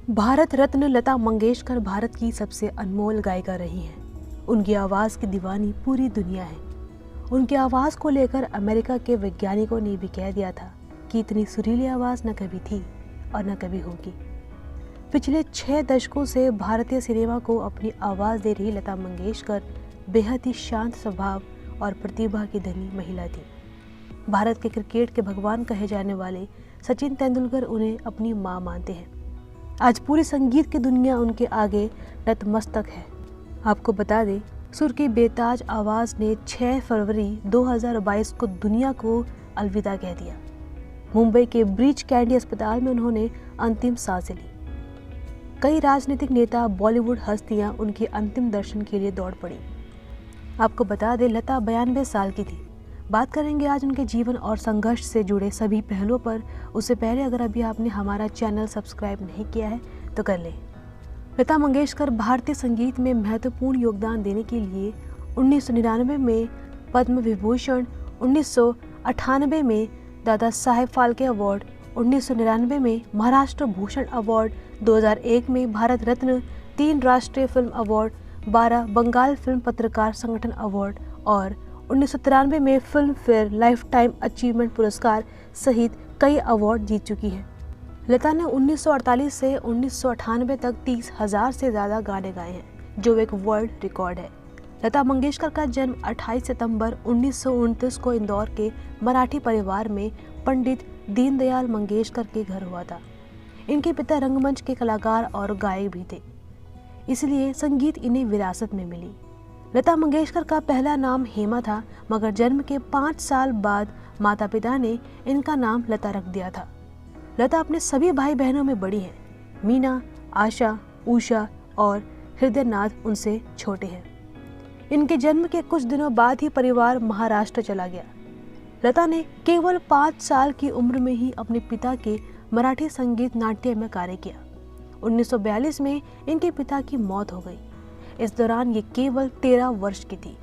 भारत रत्न लता मंगेशकर भारत की सबसे अनमोल गायिका रही हैं। उनकी आवाज़ की दीवानी पूरी दुनिया है। उनकी आवाज़ को लेकर अमेरिका के वैज्ञानिकों ने भी कह दिया था कि इतनी सुरीली आवाज़ न कभी थी और न कभी होगी। पिछले 6 दशकों से भारतीय सिनेमा को अपनी आवाज़ दे रही लता मंगेशकर बेहद ही शांत स्वभाव और प्रतिभा की धनी महिला थी। भारत के क्रिकेट के भगवान कहे जाने वाले सचिन तेंदुलकर उन्हें अपनी माँ मानते हैं। आज पूरी संगीत की दुनिया उनके आगे नतमस्तक है। आपको बता दें, सुर की बेताज आवाज़ ने 6 फरवरी 2022 को दुनिया को अलविदा कह दिया। मुंबई के ब्रीच कैंडी अस्पताल में उन्होंने अंतिम सांसें ली। कई राजनीतिक नेता, बॉलीवुड हस्तियां उनके अंतिम दर्शन के लिए दौड़ पड़ी। आपको बता दें, लता 92 साल की थी। बात करेंगे आज उनके जीवन और संघर्ष से जुड़े सभी पहलुओं पर। उससे पहले अगर अभी आपने हमारा चैनल सब्सक्राइब नहीं किया है तो कर लें। लता मंगेशकर भारतीय संगीत में महत्वपूर्ण योगदान देने के लिए 1999 में पद्म विभूषण, 1998 में दादा साहेब फाल्के अवार्ड, 1999 में महाराष्ट्र भूषण अवार्ड, 2001 में भारत रत्न, 3 राष्ट्रीय फिल्म अवार्ड, 12 बंगाल फिल्म पत्रकार संगठन अवार्ड और 1993 में film fair life time achievement पुरस्कार सहित कई अवार्ड जीत चुकी हैं। लता ने 1948 से 1998 तक 30,000 से ज़्यादा गाने गाए हैं, जो एक वर्ल्ड रिकॉर्ड है। लता मंगेशकर का जन्म 28 सितंबर 1929 को इंदौर के मराठी परिवार में पंडित दीनदयाल मंगेशकर के घर हुआ था। इनके पिता रंगमंच के कलाकार और गायक भी थे, इसलिए संगीत इन्हें विरासत में मिली। लता मंगेशकर का पहला नाम हेमा था, मगर जन्म के 5 साल बाद माता पिता ने इनका नाम लता रख दिया था। लता अपने सभी भाई बहनों में बड़ी हैं। मीना, आशा, उषा और हृदयनाथ उनसे छोटे हैं। इनके जन्म के कुछ दिनों बाद ही परिवार महाराष्ट्र चला गया। लता ने केवल 5 साल की उम्र में ही अपने पिता के मराठी संगीत नाट्य में कार्य किया। 1942 में इनके पिता की मौत हो गई। इस दौरान ये केवल 13 वर्ष की थी।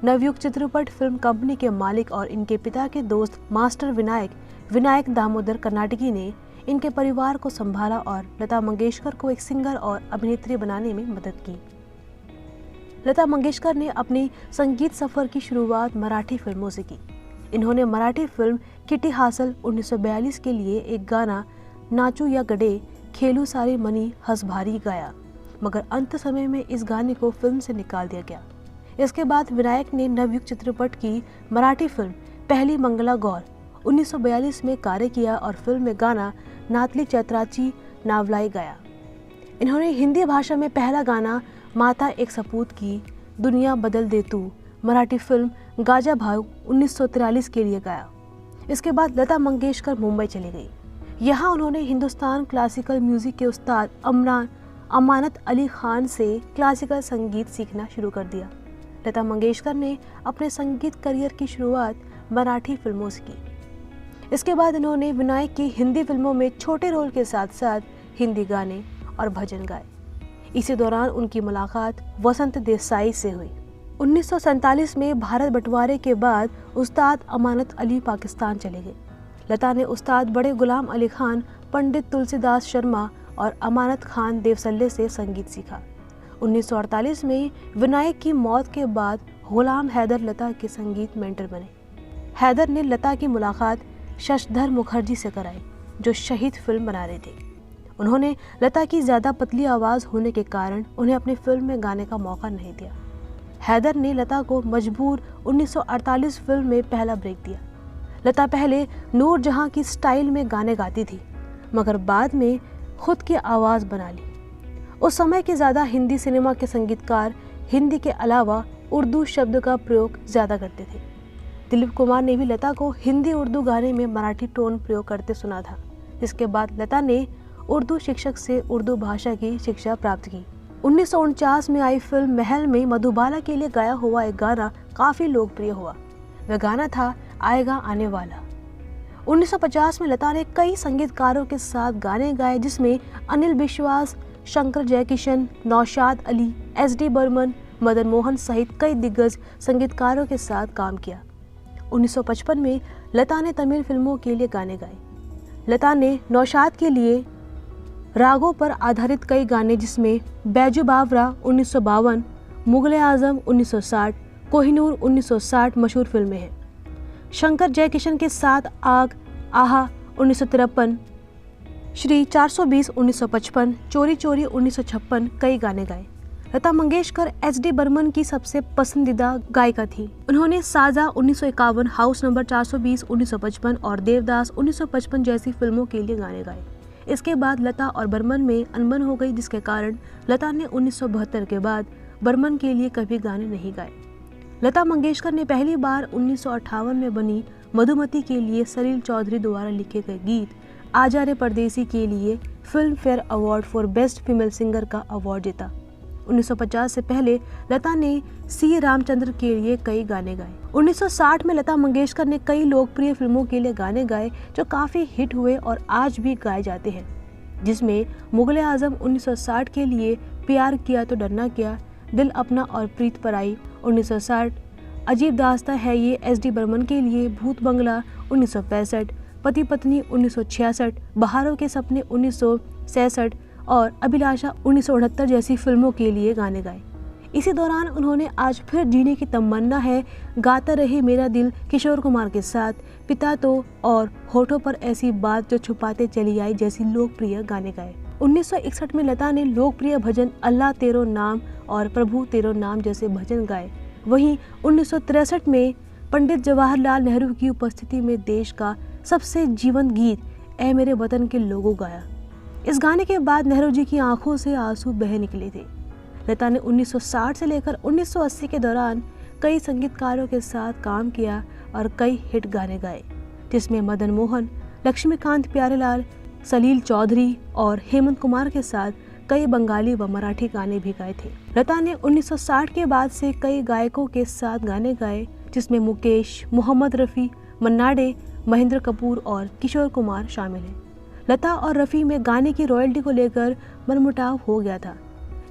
नवयुग चित्रपट फिल्म कंपनी के मालिक और इनके पिता के दोस्त मास्टर विनायक दामोदर कर्नाटकी ने इनके परिवार को संभाला और लता मंगेशकर को एक सिंगर और अभिनेत्री बनाने में मदद की। लता मंगेशकर ने अपनी संगीत सफर की शुरुआत मराठी फिल्मों से की। इन्होंने मराठी फिल्म किटी हासल 1942 के लिए एक गाना नाचू या गडे खेलू सारी मनी हंस भारी गाया, मगर अंत समय में इस गाने को फिल्म से निकाल दिया गया। इसके बाद विनायक ने नवयुग चित्रपट की मराठी फिल्म पहली मंगला गौर 1942 में कार्य किया और फिल्म में गाना नातली चैत्राची नावलाई गाया। इन्होंने हिंदी भाषा में पहला गाना माता एक सपूत की दुनिया बदल दे तू मराठी फिल्म गाजा भाऊ 1943 के लिए गाया। इसके बाद लता मंगेशकर मुंबई चली गई। यहाँ उन्होंने हिंदुस्तान क्लासिकल म्यूजिक के उस्ताद अमानत अली खान से क्लासिकल संगीत सीखना शुरू कर दिया। लता मंगेशकर ने अपने संगीत करियर की शुरुआत मराठी फिल्मों से की। इसके बाद इन्होंने विनायक की हिंदी फिल्मों में छोटे रोल के साथ साथ हिंदी गाने और भजन गाए। इसी दौरान उनकी मुलाकात वसंत देसाई से हुई। 1947 में भारत बंटवारे के बाद उस्ताद अमानत अली पाकिस्तान चले गए। लता ने उस्ताद बड़े गुलाम अली खान, पंडित तुलसीदास शर्मा और अमानत खान देवसल्ले से संगीत सीखा। 1948 में विनायक की मौत के बाद गुलाम हैदर लता के संगीत मेंटर बने। हैदर ने लता की मुलाकात शशधर मुखर्जी से कराई, जो शहीद फिल्म बना रहे थे। उन्होंने लता की ज़्यादा पतली आवाज़ होने के कारण उन्हें अपनी फिल्म में गाने का मौका नहीं दिया। हैदर ने लता को मजबूर 1948 फिल्म में पहला ब्रेक दिया। लता पहले नूर जहां की स्टाइल में गाने गाती थी, मगर बाद में खुद की आवाज़ बना ली। उस समय के ज़्यादा हिंदी सिनेमा के संगीतकार हिंदी के अलावा उर्दू शब्द का प्रयोग ज़्यादा करते थे। दिलीप कुमार ने भी लता को हिंदी उर्दू गाने में मराठी टोन प्रयोग करते सुना था। इसके बाद लता ने उर्दू शिक्षक से उर्दू भाषा की शिक्षा प्राप्त की। 1949 में आई फिल्म महल में मधुबाला के लिए गाया हुआ एक गाना काफ़ी लोकप्रिय हुआ। वह गाना था आएगा आने वाला। 1950 में लता ने कई संगीतकारों के साथ गाने गाए, जिसमें अनिल विश्वास, शंकर जयकिशन, नौशाद अली, SD बर्मन, मदन मोहन सहित कई दिग्गज संगीतकारों के साथ काम किया। 1955 में लता ने तमिल फिल्मों के लिए गाने गाए। लता ने नौशाद के लिए रागों पर आधारित कई गाने जिसमें बैजू बावरा 1952, मुगले आजम 1960, कोहिनूर 1960 मशहूर फिल्में हैं। शंकर जयकिशन के साथ आग, आहा 1953, श्री 420 1955, चोरी चोरी 1956 कई गाने गाए। लता मंगेशकर एच.डी. बर्मन की सबसे पसंदीदा गायिका थी। उन्होंने साजा 1951, हाउस नंबर 420 1955 और देवदास 1955 जैसी फिल्मों के लिए गाने गाए। इसके बाद लता और बर्मन में अनबन हो गई, जिसके कारण लता ने 1972 के बाद बर्मन के लिए कभी गाने नहीं गाए। लता मंगेशकर ने पहली बार 1958 में बनी मधुमती के लिए सलील चौधरी द्वारा लिखे गए गीत आजा रे परदेसी के लिए film fair award for best female singer का अवार्ड जीता। 1950 से पहले लता ने सी रामचंद्र के लिए कई गाने गाए। 1960 में लता मंगेशकर ने कई लोकप्रिय फिल्मों के लिए गाने गाए जो काफी हिट हुए और आज भी गाए जाते हैं, जिसमें मुगले आजम 1960 के लिए प्यार किया तो डरना क्या, दिल अपना और प्रीत पराई 1960, अजीब दास्ता है ये एच.डी. बर्मन के लिए, भूत बंगला 1965, पति पत्नी 1966, बहारों के सपने 1966 और अभिलाषा 1969 जैसी फिल्मों के लिए गाने गाए। इसी दौरान उन्होंने आज फिर जीने की तमन्ना है, गाता रहे मेरा दिल किशोर कुमार के साथ, पिता तो और होठों पर ऐसी बात जो छुपाते चली आई जैसी लोकप्रिय गाने गाए। 1961 में लता ने लोकप्रिय भजन अल्लाह तेरो नाम और प्रभु तेरो नाम जैसे भजन गाए। वहीं 1963 में पंडित जवाहरलाल नेहरू की उपस्थिति में देश का सबसे जीवंत गीत ऐ मेरे वतन के लोगों गाया। इस गाने के बाद नेहरू जी की आंखों से आंसू बह निकले थे। लता ने 1960 से लेकर 1980 के दौरान कई संगीतकारों के साथ काम किया और कई हिट गाने गाए, जिसमें मदन मोहन, लक्ष्मीकांत प्यारेलाल, सलील चौधरी और हेमंत कुमार के साथ कई बंगाली व मराठी गाने भी गाए थे। लता ने 1960 के बाद से कई गायकों के साथ गाने गाए, जिसमें मुकेश, मोहम्मद रफ़ी, मन्ना डे, महेंद्र कपूर और किशोर कुमार शामिल हैं। लता और रफ़ी में गाने की रॉयल्टी को लेकर मनमुटाव हो गया था,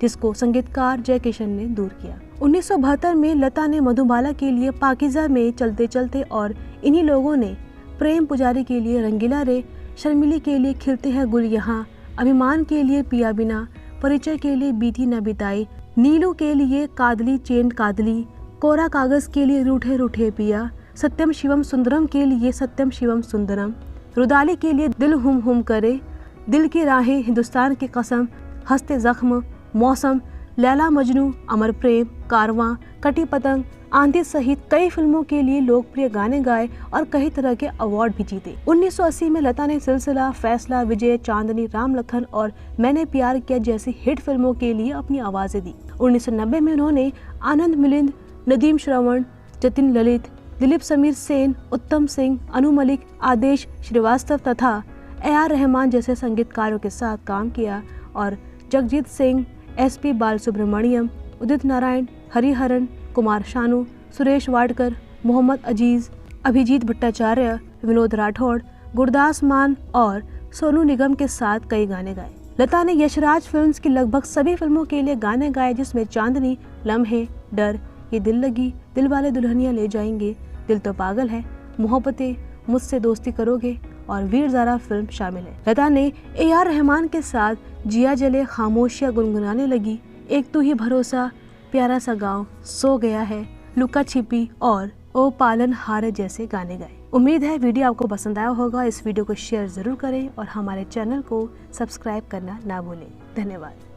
जिसको संगीतकार जय किशन ने दूर किया। 1972 में लता ने मधुबाला के लिए पाकीज़ा में चलते चलते और इन्हीं लोगों ने प्रेम पुजारी के लिए रंगीला रे, शर्मिली के लिए खिलते हैं गुल यहाँ, अभिमान के लिए पिया बिना, परिचय के लिए बीती न बिताई, नीलू के लिए कादली चेन कादली, कोरा कागज के लिए रूठे रूठे पिया, सत्यम शिवम सुंदरम के लिए सत्यम शिवम सुंदरम, रुदाली के लिए दिल हुम करे, दिल की राहें, हिंदुस्तान की कसम, हंसते जख्म, मौसम, लैला मजनू, अमर प्रेम, कारवां, कटी पतंग, आंधी सहित कई फिल्मों के लिए लोकप्रिय गाने गाए और कई तरह के अवार्ड भी जीते। 1980 में लता ने सिलसिला, फैसला, विजय, चांदनी, राम लखन और मैंने प्यार किया जैसी हिट फिल्मों के लिए अपनी आवाजें दी। 1990 में उन्होंने आनंद मिलिंद, नदीम श्रवण, जतिन ललित, दिलीप समीर सेन, उत्तम सिंह, अनु मलिक, आदेश श्रीवास्तव तथा ए.आर. रहमान जैसे संगीतकारों के साथ काम किया और जगजीत सिंह, एस.पी. बालसुब्रमण्यम, उदित नारायण, हरिहरन, कुमार शानू, सुरेश वाडकर, मोहम्मद अजीज, अभिजीत भट्टाचार्य, विनोद राठौड़, गुरदास मान और सोनू निगम के साथ कई गाने गाए। लता ने यशराज फिल्म्स की लगभग सभी फिल्मों के लिए गाने गाए, जिसमें चांदनी, लम्हे, डर, ये दिल लगी, दिल वाले दुल्हनिया ले जाएंगे, दिल तो पागल है, मोहब्बतें, मुझसे दोस्ती करोगे और वीर ज़ारा फिल्म शामिल है। लता ने ए.आर. रहमान के साथ जिया जले, खामोशियां गुनगुनाने लगी, एक तू ही भरोसा, प्यारा सा गाँव, सो गया है, लुका छिपी और ओ पालन हार जैसे गाने गाए। उम्मीद है वीडियो आपको पसंद आया होगा। इस वीडियो को शेयर ज़रूर करें और हमारे चैनल को सब्सक्राइब करना ना भूलें। धन्यवाद।